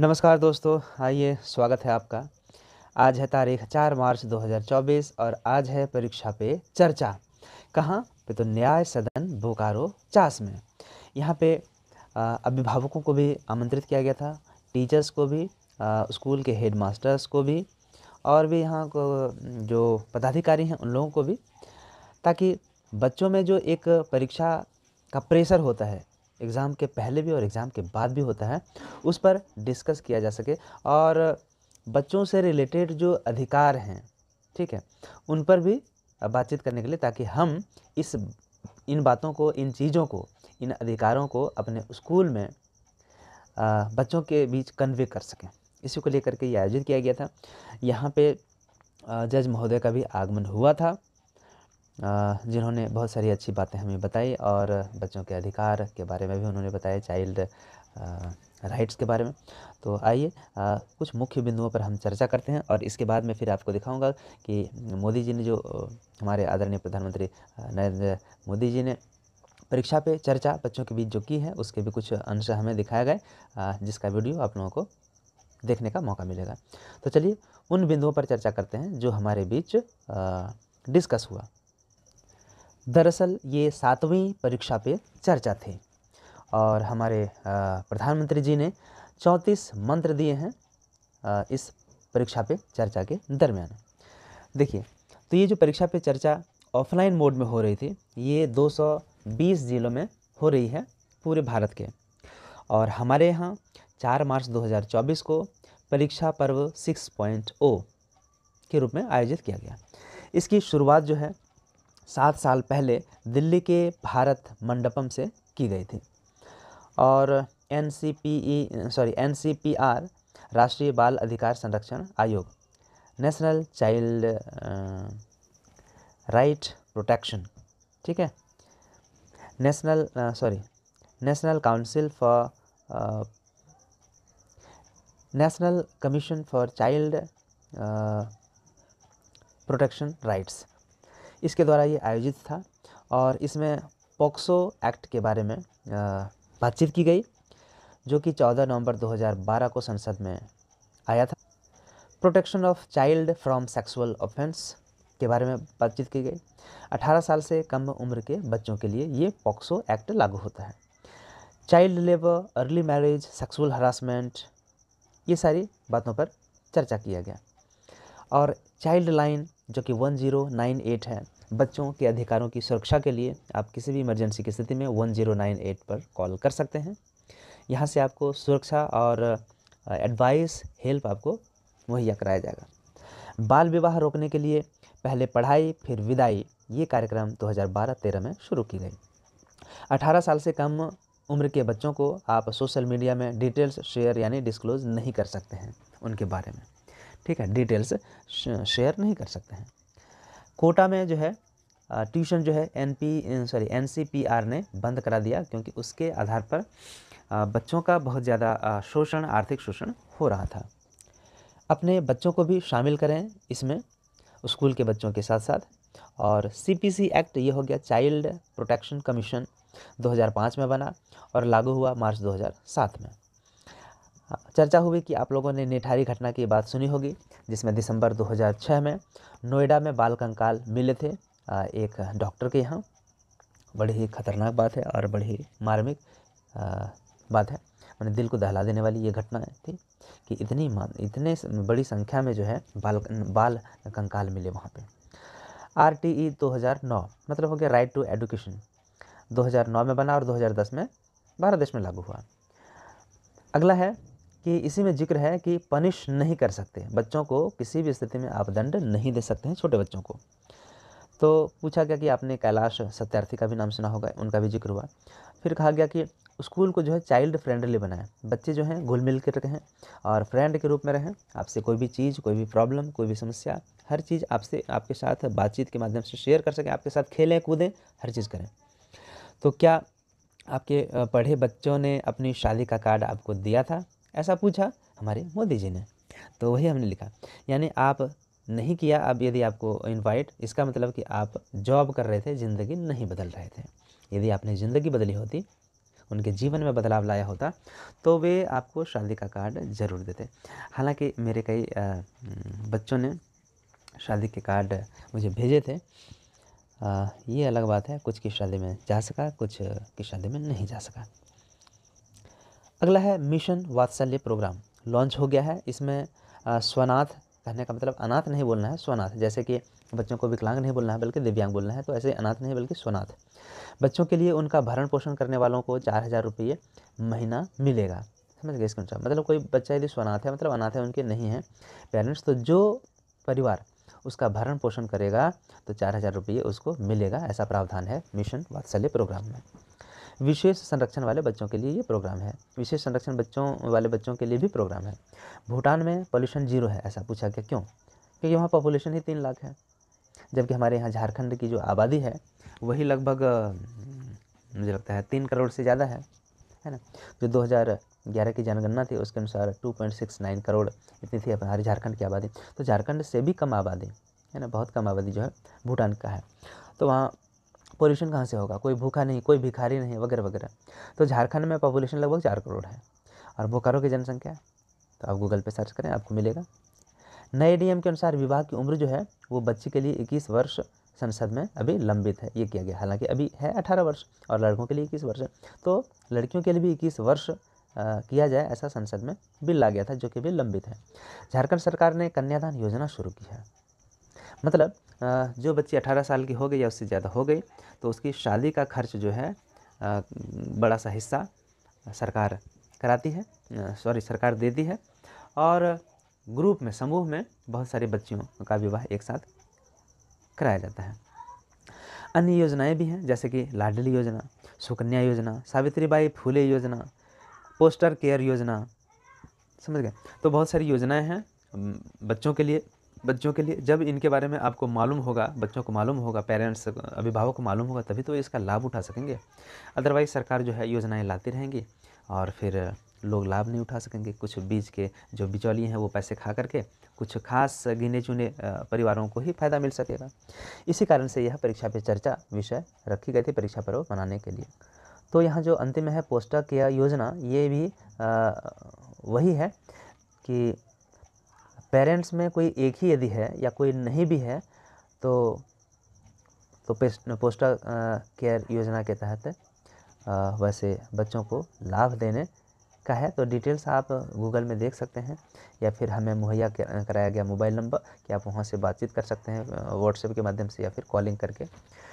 नमस्कार दोस्तों, आइए स्वागत है आपका। आज है तारीख 4 मार्च 2024 और आज है परीक्षा पे चर्चा। कहाँ पे? तो न्याय सदन बोकारो चास में। यहाँ पे अभिभावकों को भी आमंत्रित किया गया था, टीचर्स को भी, स्कूल के हेड मास्टर्स को भी और भी यहाँ को जो पदाधिकारी हैं उन लोगों को भी, ताकि बच्चों में जो एक परीक्षा का प्रेशर होता है, एग्ज़ाम के पहले भी और एग्ज़ाम के बाद भी होता है, उस पर डिस्कस किया जा सके और बच्चों से रिलेटेड जो अधिकार हैं, ठीक है, उन पर भी बातचीत करने के लिए, ताकि हम इन बातों को, इन चीज़ों को, इन अधिकारों को अपने स्कूल में बच्चों के बीच कन्वे कर सकें। इसी को लेकर के ये आयोजित किया गया था। यहाँ पे जज महोदय का भी आगमन हुआ था, जिन्होंने बहुत सारी अच्छी बातें हमें बताई और बच्चों के अधिकार के बारे में भी उन्होंने बताया, चाइल्ड राइट्स के बारे में। तो आइए कुछ मुख्य बिंदुओं पर हम चर्चा करते हैं और इसके बाद में फिर आपको दिखाऊंगा कि मोदी जी ने जो हमारे आदरणीय प्रधानमंत्री नरेंद्र मोदी जी ने परीक्षा पे चर्चा बच्चों के बीच जो की है, उसके भी कुछ अंश हमें दिखाया गया, जिसका वीडियो आप लोगों को देखने का मौका मिलेगा। तो चलिए उन बिंदुओं पर चर्चा करते हैं जो हमारे बीच डिस्कस हुआ। दरअसल ये 7वीं परीक्षा पे चर्चा थी और हमारे प्रधानमंत्री जी ने 34 मंत्र दिए हैं इस परीक्षा पे चर्चा के दरमियान। देखिए, तो ये जो परीक्षा पे चर्चा ऑफलाइन मोड में हो रही थी, ये 220 जिलों में हो रही है पूरे भारत के। और हमारे यहाँ 4 मार्च 2024 को परीक्षा पर्व 6.0 के रूप में आयोजित किया गया। इसकी शुरुआत जो है 7 साल पहले दिल्ली के भारत मंडपम से की गई थी और NCPR राष्ट्रीय बाल अधिकार संरक्षण आयोग, नेशनल चाइल्ड राइट प्रोटेक्शन, ठीक है, national council for national commission for child protection rights, इसके द्वारा ये आयोजित था और इसमें पॉक्सो एक्ट के बारे में बातचीत की गई, जो कि 14 नवंबर 2012 को संसद में आया था। Protection of child from sexual offence के बारे में बातचीत की गई। 18 साल से कम उम्र के बच्चों के लिए ये पॉक्सो एक्ट लागू होता है। Child labour, early marriage, sexual harassment, ये सारी बातों पर चर्चा किया गया। और चाइल्ड लाइन जो कि 1098 है, बच्चों के अधिकारों की सुरक्षा के लिए आप किसी भी इमरजेंसी की स्थिति में 1098 पर कॉल कर सकते हैं। यहाँ से आपको सुरक्षा और एडवाइस, हेल्प आपको मुहैया कराया जाएगा। बाल विवाह रोकने के लिए पहले पढ़ाई फिर विदाई, ये कार्यक्रम 2012-13 में शुरू की गई। 18 साल से कम उम्र के बच्चों को आप सोशल मीडिया में डिटेल्स शेयर यानी डिस्क्लोज़ नहीं कर सकते हैं उनके बारे में, ठीक है, डिटेल्स शेयर नहीं कर सकते हैं। कोटा में जो है ट्यूशन जो है NCPR ने बंद करा दिया, क्योंकि उसके आधार पर बच्चों का बहुत ज़्यादा शोषण, आर्थिक शोषण हो रहा था। अपने बच्चों को भी शामिल करें इसमें, स्कूल के बच्चों के साथ साथ। और CPC एक्ट ये हो गया, चाइल्ड प्रोटेक्शन कमीशन, 2005 में बना और लागू हुआ मार्च 2007 में। चर्चा हुई कि आप लोगों ने निठारी घटना की बात सुनी होगी, जिसमें दिसंबर 2006 में नोएडा में बाल कंकाल मिले थे एक डॉक्टर के यहाँ। बड़ी ही खतरनाक बात है और बड़ी ही मार्मिक बात है, मैंने दिल को दहला देने वाली ये घटना थी कि इतने बड़ी संख्या में जो है बाल कंकाल मिले वहाँ पे। RTE 2009 मतलब हो गया राइट टू एजुकेशन, 2009 में बना और 2010 में भारत देश में लागू हुआ। अगला है कि इसी में जिक्र है कि पनिश नहीं कर सकते बच्चों को, किसी भी स्थिति में आप दंड नहीं दे सकते हैं छोटे बच्चों को। तो पूछा गया कि आपने कैलाश सत्यार्थी का भी नाम सुना होगा, उनका भी जिक्र हुआ। फिर कहा गया कि स्कूल को जो है चाइल्ड फ्रेंडली बनाएं, बच्चे जो हैं घुल मिल कर रहें और फ्रेंड के रूप में रहें। आपसे कोई भी चीज़, कोई भी प्रॉब्लम, कोई भी समस्या, हर चीज़ आपसे, आपके साथ बातचीत के माध्यम से शेयर कर सकें, आपके साथ खेलें कूदें, हर चीज़ करें। तो क्या आपके पढ़े बच्चों ने अपनी शादी का कार्ड आपको दिया था? ऐसा पूछा हमारे मोदी जी ने, तो वही हमने लिखा। यानी आप नहीं किया, अब यदि आपको इनवाइट, इसका मतलब कि आप जॉब कर रहे थे, ज़िंदगी नहीं बदल रहे थे। यदि आपने ज़िंदगी बदली होती, उनके जीवन में बदलाव लाया होता तो वे आपको शादी का कार्ड ज़रूर देते। हालांकि मेरे कई बच्चों ने शादी के कार्ड मुझे भेजे थे। ये अलग बात है, कुछ की शादी में जा सका, कुछ की शादी में नहीं जा सका। अगला है मिशन वात्सल्य प्रोग्राम, लॉन्च हो गया है। इसमें स्वनाथ कहने का मतलब अनाथ नहीं बोलना है, स्वनाथ। जैसे कि बच्चों को विकलांग नहीं बोलना है बल्कि दिव्यांग बोलना है, तो ऐसे अनाथ नहीं बल्कि स्वनाथ। बच्चों के लिए उनका भरण पोषण करने वालों को 4000 रुपये महीना मिलेगा। समझ गए इसका अनुसार? मतलब कोई बच्चा यदि स्वनाथ है, मतलब अनाथ है, उनके नहीं हैं पेरेंट्स, तो जो परिवार उसका भरण पोषण करेगा तो 4000 रुपये उसको मिलेगा। ऐसा प्रावधान है मिशन वात्सल्य प्रोग्राम में। विशेष संरक्षण वाले बच्चों के लिए ये प्रोग्राम है। विशेष संरक्षण बच्चों वाले बच्चों के लिए भी प्रोग्राम है। भूटान में पॉल्यूशन 0 है, ऐसा पूछा गया, क्यों? क्योंकि वहाँ पॉपुलेशन ही 3 लाख है, जबकि हमारे यहाँ झारखंड की जो आबादी है वही लगभग मुझे लगता है 3 करोड़ से ज़्यादा है ना। जो 2011 की जनगणना थी उसके अनुसार 2.69 करोड़ इतनी थी हमारी झारखंड की आबादी। तो झारखंड से भी कम आबादी है ना, बहुत कम आबादी जो है भूटान का है। तो वहाँ पॉल्यूशन कहाँ से होगा? कोई भूखा नहीं, कोई भिखारी नहीं, वगैरह वगैरह। तो झारखंड में पॉपुलेशन लगभग 4 करोड़ है। और बोकारो की जनसंख्या, तो आप गूगल पे सर्च करें, आपको मिलेगा। नए नियम के अनुसार विवाह की उम्र जो है वो बच्ची के लिए 21 वर्ष संसद में अभी लंबित है, ये किया गया। हालांकि अभी है 18 वर्ष और लड़कों के लिए 21 वर्ष है, तो लड़कियों के लिए भी 21 वर्ष किया जाए ऐसा संसद में बिल ला गया था, जो कि बिल लंबित है। झारखंड सरकार ने कन्यादान योजना शुरू की है। मतलब जो बच्ची 18 साल की हो गई या उससे ज़्यादा हो गई तो उसकी शादी का खर्च जो है बड़ा सा हिस्सा सरकार कराती है, सरकार देती है। और ग्रुप में, समूह में बहुत सारी बच्चियों का विवाह एक साथ कराया जाता है। अन्य योजनाएं भी हैं, जैसे कि लाडली योजना, सुकन्या योजना, सावित्रीबाई फुले योजना, पोस्टर केयर योजना। समझ गए? तो बहुत सारी योजनाएं हैं बच्चों के लिए। जब इनके बारे में आपको मालूम होगा, बच्चों को मालूम होगा, पेरेंट्स, अभिभावक को मालूम होगा, तभी तो इसका लाभ उठा सकेंगे। अदरवाइज सरकार जो है योजनाएं लाती रहेंगी और फिर लोग लाभ नहीं उठा सकेंगे। कुछ बीच के जो बिचौलिए हैं वो पैसे खा करके कुछ खास गिने चुने परिवारों को ही फायदा मिल सकेगा। इसी कारण से यह परीक्षा पे चर्चा विषय रखी गई थी, परीक्षा पर्व मनाने के लिए। तो यहाँ जो अंतिम है पोस्टर केयर योजना, ये भी वही है कि पेरेंट्स में कोई एक ही यदि है या कोई नहीं भी है तो पोस्टर केयर योजना के तहत वैसे बच्चों को लाभ देने का है। तो डिटेल्स आप गूगल में देख सकते हैं या फिर हमें मुहैया कराया गया मोबाइल नंबर कि आप वहां से बातचीत कर सकते हैं व्हाट्सएप के माध्यम से या फिर कॉलिंग करके।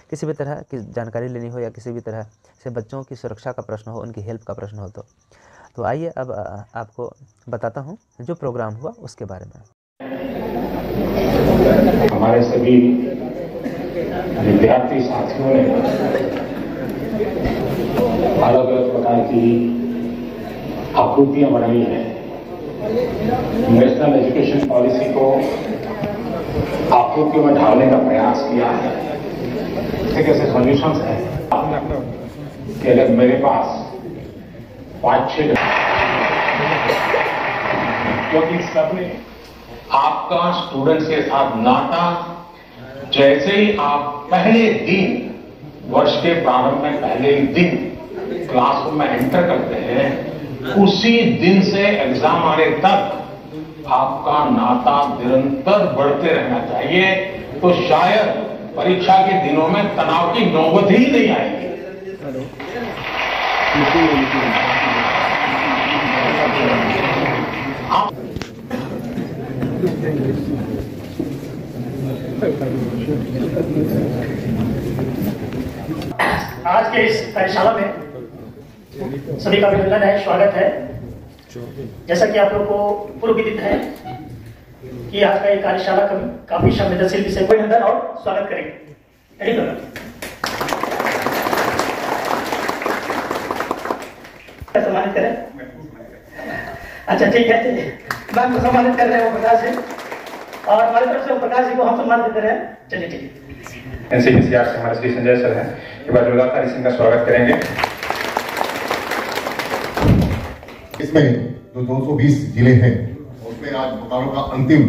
किसी भी तरह की जानकारी लेनी हो या किसी भी तरह से बच्चों की सुरक्षा का प्रश्न हो, उनकी हेल्प का प्रश्न हो तो आइए अब आपको बताता हूँ जो प्रोग्राम हुआ उसके बारे में। हमारे सभी विद्यार्थी साथियों ने अलग अलग प्रकार की आकृतियां बनाई हैं। नेशनल एजुकेशन पॉलिसी को आकृतियों में ढालने का प्रयास किया है। कैसे सॉल्यूशंस हैं कि अगर मेरे पास 5-6 क्योंकि सबने आपका स्टूडेंट्स के साथ नाता जैसे ही आप पहले दिन, वर्ष के प्रारंभ में पहले ही दिन क्लासरूम में एंटर करते हैं, उसी दिन से एग्जाम आने तक आपका नाता निरंतर बढ़ते रहना चाहिए। तो शायद परीक्षा के दिनों में तनाव की नौबत ही नहीं आएगी। आज के इस कार्यशाला में सभी का अभिनंदन है, स्वागत है। जैसा कि आप लोग को पूर्व विदित है कि आज का ये कार्यशाला काफी संवेदनशील विषय को अभिनंदन और स्वागत करेंगे। सम्मानित करें। अच्छा ठीक है, मैम को सम्मानित कर रहे हैं वो प्रकाश जी, और हमारी तरफ से वो प्रकाश जी को हम सम्मानित कर रहे हैं। चलिए ठीक है। एनसीपीसीआर से हमारे श्री संजय सर हैं, एक बार जोरदार ताली से इनका स्वागत करेंगे। इसमें जो 220 जिले हैं उसमें आज बोकारो का अंतिम